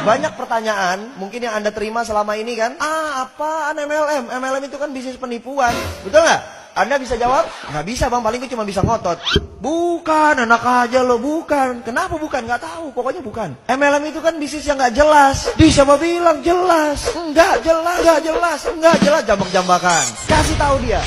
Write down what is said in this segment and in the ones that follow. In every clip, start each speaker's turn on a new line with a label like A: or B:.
A: Banyak pertanyaan mungkin yang Anda terima selama ini kan, apaan MLM? MLM itu kan bisnis penipuan, betul nggak? Anda bisa jawab? Nggak bisa bang, paling gue cuma bisa ngotot. Bukan, anak aja lo, bukan. Kenapa bukan? Nggak tahu, pokoknya bukan. MLM itu kan bisnis yang nggak jelas. Siapa bilang jelas? Nggak jelas, jambak-jambakan. Kasih tahu dia.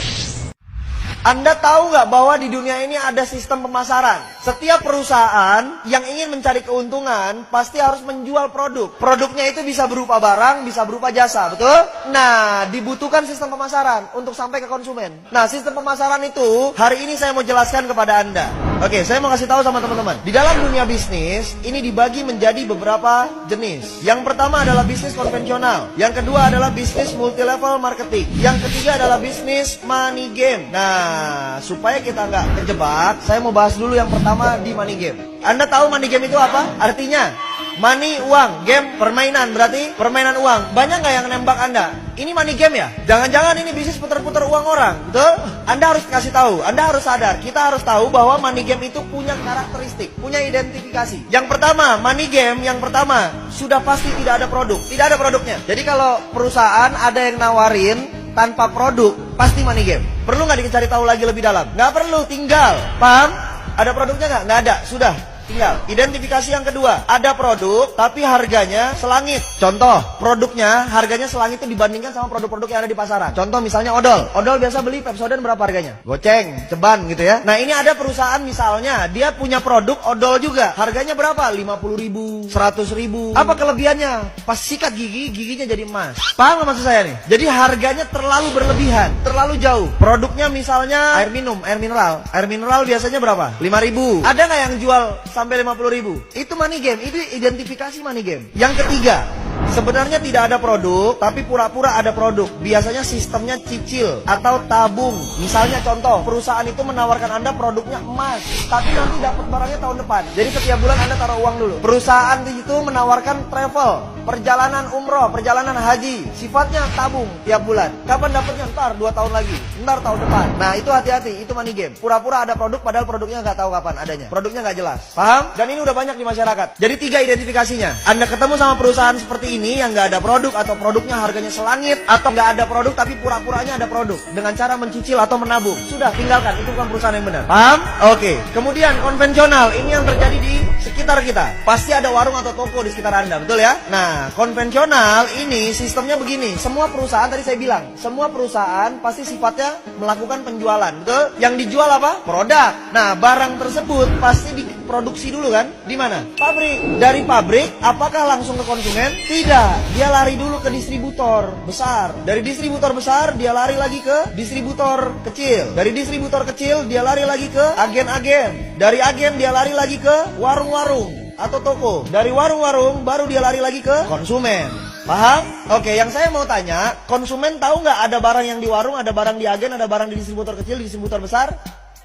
A: Anda tahu nggak bahwa di dunia ini ada sistem pemasaran? Setiap perusahaan yang ingin mencari keuntungan pasti harus menjual produk. Produknya itu bisa berupa barang, bisa berupa jasa, betul? Nah, dibutuhkan sistem pemasaran untuk sampai ke konsumen. Nah, sistem pemasaran itu hari ini saya mau jelaskan kepada Anda. Oke, saya mau kasih tahu sama teman-teman. Di dalam dunia bisnis, ini dibagi menjadi beberapa jenis. Yang pertama adalah bisnis konvensional. Yang kedua adalah bisnis multi-level marketing. Yang ketiga adalah bisnis money game. Nah, supaya kita nggak terjebak, saya mau bahas dulu yang pertama di money game. Anda tahu money game itu apa? Artinya, money, uang, game, permainan, berarti permainan uang. Banyak nggak yang nembak Anda? Ini money game ya? Jangan-jangan ini bisnis putar-putar uang orang, betul? Anda harus kasih tahu, Anda harus sadar. Kita harus tahu bahwa money game itu punya karakteristik, punya identifikasi. Yang pertama, money game yang pertama, sudah pasti tidak ada produk, tidak ada produknya. Jadi kalau perusahaan ada yang nawarin tanpa produk, pasti money game. Perlu nggak dicari tahu lagi lebih dalam? Nggak perlu, tinggal. Paham? Ada produknya nggak? Nggak ada, sudah. Tinggal. Identifikasi yang kedua, ada produk tapi harganya selangit. Contoh, produknya harganya selangit itu dibandingkan sama produk-produk yang ada di pasaran. Contoh misalnya odol. Odol biasa beli Pepsodent berapa harganya? Goceng, ceban gitu ya. Nah, ini ada perusahaan misalnya, dia punya produk odol juga. Harganya berapa? 50.000, 100.000. Apa kelebihannya? Pas sikat gigi, giginya jadi emas. Paham nggak maksud saya nih? Jadi harganya terlalu berlebihan, terlalu jauh. Produknya misalnya air minum, air mineral. Air mineral biasanya berapa? 5.000. Ada nggak yang jual sampai 50.000? Itu money game, itu identifikasi money game. Yang ketiga, sebenarnya tidak ada produk, tapi pura-pura ada produk. Biasanya sistemnya cicil atau tabung. Misalnya contoh, perusahaan itu menawarkan Anda produknya emas, tapi nanti dapat barangnya tahun depan. Jadi setiap bulan Anda taruh uang dulu. Perusahaan itu menawarkan travel, perjalanan umroh, perjalanan haji. Sifatnya tabung tiap bulan. Kapan dapatnya? Ntar 2 tahun lagi, ntar tahun depan. Nah, itu hati-hati, itu money game. Pura-pura ada produk, padahal produknya nggak tahu kapan adanya. Produknya nggak jelas. Paham? Dan ini udah banyak di masyarakat. Jadi 3 identifikasinya. Anda ketemu sama perusahaan seperti ini yang nggak ada produk, atau produknya harganya selangit, atau nggak ada produk tapi pura-puranya ada produk dengan cara mencicil atau menabung. Sudah, tinggalkan. Itu bukan perusahaan yang benar. Paham? Oke. Kemudian konvensional, ini yang terjadi di sekitar kita. Pasti ada warung atau toko di sekitar Anda, betul ya? Nah, konvensional ini sistemnya begini. Semua perusahaan, tadi saya bilang, semua perusahaan pasti sifatnya melakukan penjualan, betul? Yang dijual apa? Produk. Nah, barang tersebut pasti diproduksi dulu kan? Di mana? Pabrik. Dari pabrik, apakah langsung ke konsumen? Tidak. Dia lari dulu ke distributor besar. Dari distributor besar, dia lari lagi ke distributor kecil. Dari distributor kecil, dia lari lagi ke agen-agen. Dari agen, dia lari lagi ke warung-warung atau toko. Dari warung-warung, baru dia lari lagi ke konsumen. Paham? Oke, yang saya mau tanya, konsumen tahu nggak ada barang yang di warung, ada barang di agen, ada barang di distributor kecil, di distributor besar?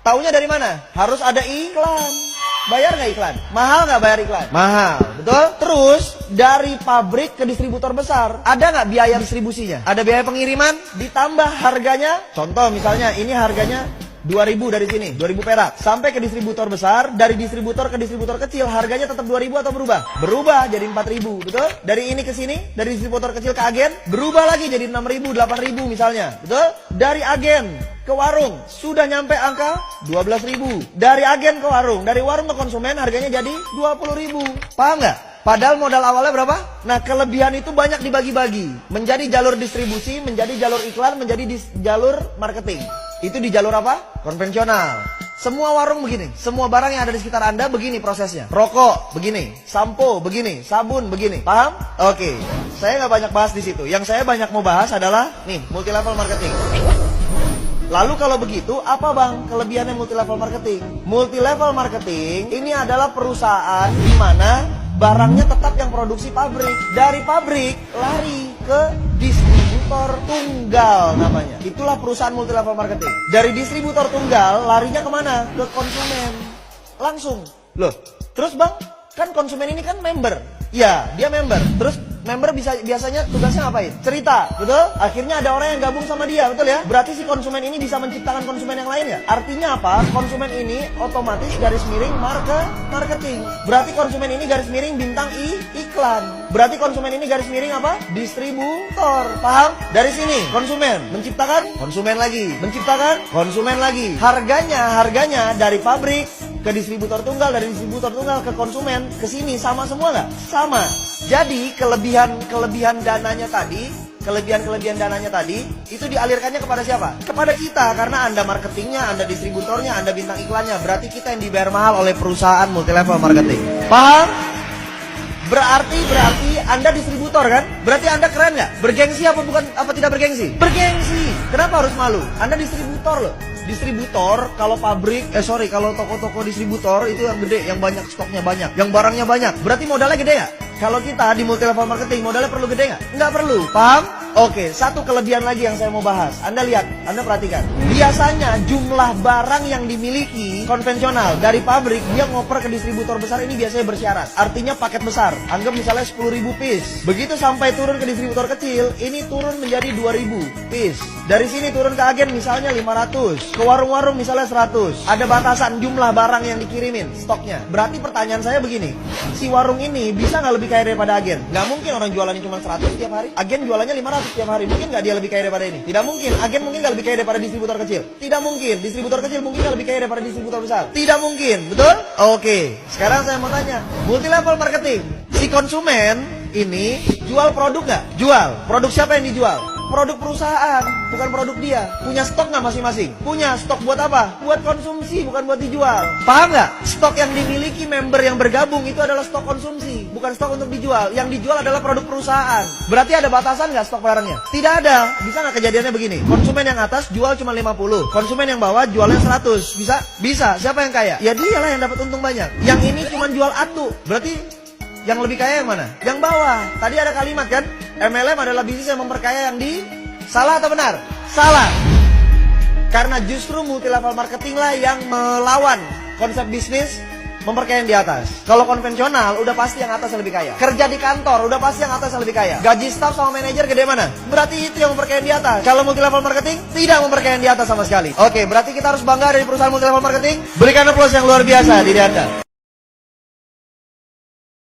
A: Taunya dari mana? Harus ada iklan. Bayar nggak iklan? Mahal nggak bayar iklan? Mahal, betul? Terus, dari pabrik ke distributor besar, ada nggak biaya distribusinya? Ada biaya pengiriman? Ditambah harganya? Contoh misalnya, ini harganya 2.000 dari sini, 2.000 perak. Sampai ke distributor besar, dari distributor ke distributor kecil, harganya tetap 2.000 atau berubah? Berubah jadi 4.000, betul? Dari ini ke sini, dari distributor kecil ke agen, berubah lagi jadi 6.000, 8.000 misalnya, betul? Dari agen ke warung, sudah nyampe angka 12.000. Dari agen ke warung, dari warung ke konsumen, harganya jadi 20.000. Paham nggak? Padahal modal awalnya berapa? Nah, kelebihan itu banyak dibagi-bagi. Menjadi jalur distribusi, menjadi jalur iklan, menjadi jalur marketing. Itu di jalur apa? Konvensional. Semua warung begini, semua barang yang ada di sekitar Anda begini prosesnya. Rokok begini, sampo begini, sabun begini. Paham? Oke. Saya nggak banyak bahas di situ. Yang saya banyak mau bahas adalah nih, multi level marketing. Lalu kalau begitu, apa bang kelebihannya multi level marketing? Multi level marketing ini adalah perusahaan di mana barangnya tetap yang produksi pabrik. Dari pabrik lari ke distributor tunggal namanya. Itulah perusahaan multi level marketing. Dari distributor tunggal larinya kemana? Ke konsumen. Langsung. Loh, terus bang, kan konsumen ini kan member. Ya, dia member. Terus Member biasanya tugasnya ngapain? Cerita, betul? Akhirnya ada orang yang gabung sama dia, betul ya? Berarti si konsumen ini bisa menciptakan konsumen yang lain ya? Artinya apa? Konsumen ini otomatis garis miring marketing. Berarti konsumen ini garis miring bintang iklan. Berarti konsumen ini garis miring apa? Distributor. Paham? Dari sini konsumen menciptakan konsumen lagi, menciptakan konsumen lagi. Harganya dari pabrik ke distributor tunggal, dari distributor tunggal ke konsumen, ke sini sama semua nggak? Sama. Jadi kelebihan dananya tadi, kelebihan dananya tadi itu dialirkannya kepada siapa? Kepada kita, karena Anda marketingnya, Anda distributornya, Anda bintang iklannya. Berarti kita yang dibayar mahal oleh perusahaan multilevel marketing. Paham? Berarti Anda distributor kan? Berarti Anda keren nggak? Bergengsi apa tidak bergengsi? Bergengsi. Kenapa harus malu? Anda distributor loh. Distributor, kalau kalau toko-toko distributor itu yang gede, yang banyak stoknya banyak, yang barangnya banyak. Berarti modalnya gede ya? Kalau kita di multilevel marketing, modalnya perlu gede nggak? Nggak perlu, paham? Oke, satu kelebihan lagi yang saya mau bahas. Anda lihat, Anda perhatikan. Biasanya jumlah barang yang dimiliki konvensional dari pabrik, dia ngoper ke distributor besar ini biasanya bersyarat. Artinya paket besar. Anggap misalnya 10.000 piece. Begitu sampai turun ke distributor kecil, ini turun menjadi 2.000 piece. Dari sini turun ke agen misalnya 500. Ke warung-warung misalnya 100. Ada batasan jumlah barang yang dikirimin, stoknya. Berarti pertanyaan saya begini. Si warung ini bisa nggak lebih kaya daripada agen? Nggak mungkin orang jualannya cuma 100 tiap hari. Agen jualannya 500 tiap hari. Mungkin nggak dia lebih kaya daripada ini? Tidak mungkin. Agen mungkin nggak lebih kaya daripada distributor kecil? Tidak mungkin. Distributor kecil mungkin nggak lebih kaya daripada distributor besar? Tidak mungkin. Betul? Oke. Sekarang saya mau tanya. Multilevel marketing. Si konsumen ini jual produk nggak? Jual. Produk siapa yang dijual? Produk perusahaan, bukan produk dia. Punya stok nggak masing-masing? Punya. Stok buat apa? Buat konsumsi, bukan buat dijual. Paham nggak? Stok yang dimiliki member yang bergabung itu adalah stok konsumsi, bukan stok untuk dijual. Yang dijual adalah produk perusahaan. Berarti ada batasan nggak stok barangnya? Tidak ada. Bisa nggak kejadiannya begini? Konsumen yang atas jual cuma 50, konsumen yang bawah jualnya 100. Bisa? Bisa. Siapa yang kaya? Ya dialah yang dapat untung banyak. Yang ini cuma jual atu. Berarti yang lebih kaya yang mana? Yang bawah. Tadi ada kalimat kan? MLM adalah bisnis yang memperkaya yang di... Salah atau benar? Salah. Karena justru multilevel marketing lah yang melawan konsep bisnis memperkaya yang di atas. Kalau konvensional udah pasti yang atas yang lebih kaya. Kerja di kantor udah pasti yang atas yang lebih kaya. Gaji staff sama manajer gede mana? Berarti itu yang memperkaya yang di atas. Kalau multilevel marketing tidak memperkaya yang di atas sama sekali. Oke, berarti kita harus bangga dari perusahaan multilevel marketing. Berikan aplaus yang luar biasa diri Anda.